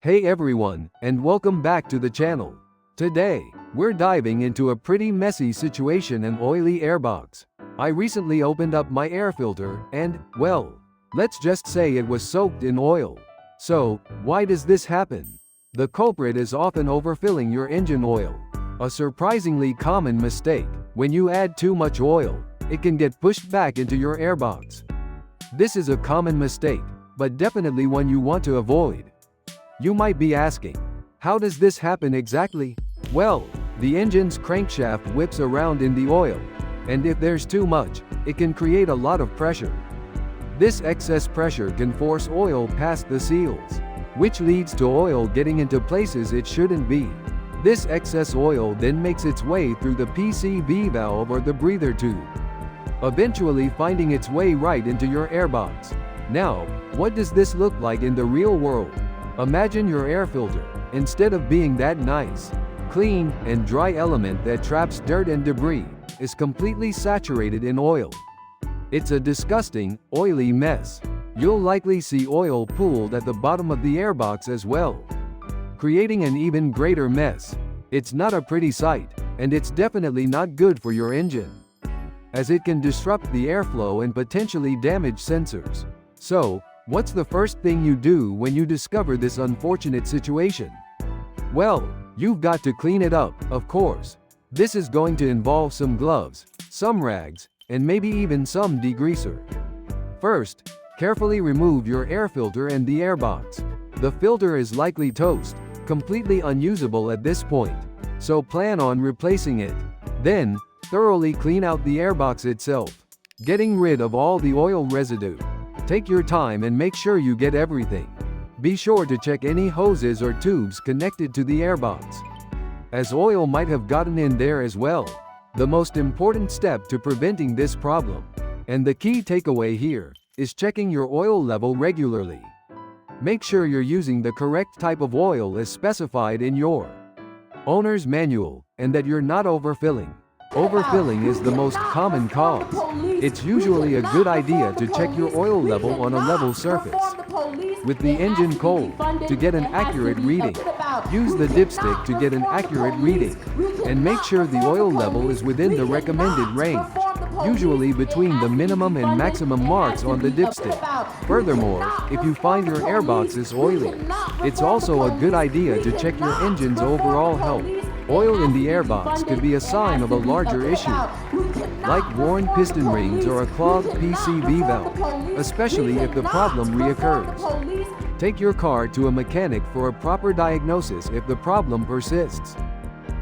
Hey everyone, and welcome back to the channel. Today, we're diving into a pretty messy situation: an oily airbox. I recently opened up my air filter and, well, let's just say it was soaked in oil. So, why does this happen? The culprit is often overfilling your engine oil. A surprisingly common mistake: when you add too much oil, it can get pushed back into your airbox. This is a common mistake, but definitely one you want to avoid. You might be asking, how does this happen exactly? Well, the engine's crankshaft whips around in the oil, and if there's too much, it can create a lot of pressure. This excess pressure can force oil past the seals, which leads to oil getting into places it shouldn't be. This excess oil then makes its way through the PCV valve or the breather tube, eventually finding its way right into your airbox. Now, what does this look like in the real world? Imagine your air filter, instead of being that nice, clean, and dry element that traps dirt and debris, is completely saturated in oil. It's a disgusting, oily mess. You'll likely see oil pooled at the bottom of the airbox as well, creating an even greater mess. It's not a pretty sight, and it's definitely not good for your engine, as it can disrupt the airflow and potentially damage sensors. So, what's the first thing you do when you discover this unfortunate situation? Well, you've got to clean it up, of course. This is going to involve some gloves, some rags, and maybe even some degreaser. First, carefully remove your air filter and the airbox. The filter is likely toast, completely unusable at this point, so plan on replacing it. Then, thoroughly clean out the airbox itself, getting rid of all the oil residue. Take your time and make sure you get everything. Be sure to check any hoses or tubes connected to the airbox, as oil might have gotten in there as well. The most important step to preventing this problem, and the key takeaway here, is checking your oil level regularly. Make sure you're using the correct type of oil as specified in your owner's manual, and that you're not overfilling. Overfilling is the most common cause. It's usually a good idea to check your oil level on a level surface, with the engine cold, to get an accurate reading. Use the dipstick to get an accurate reading, and make sure the oil level is within the recommended range, usually between the minimum and maximum marks on the dipstick. Furthermore, if you find your airbox is oily, it's also a good idea to check your engine's overall health. Oil in the airbox could be a sign of a larger issue, like worn piston rings or a clogged PCV valve, especially if the problem reoccurs. Take your car to a mechanic for a proper diagnosis if the problem persists,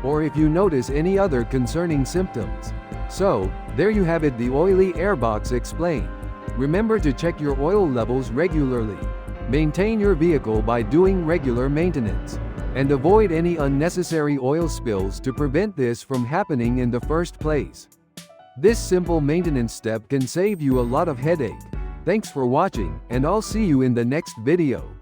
or if you notice any other concerning symptoms. So, there you have it, the oily airbox explained. Remember to check your oil levels regularly. Maintain your vehicle by doing regular maintenance, and avoid any unnecessary oil spills to prevent this from happening in the first place. This simple maintenance step can save you a lot of headache. Thanks for watching, and I'll see you in the next video.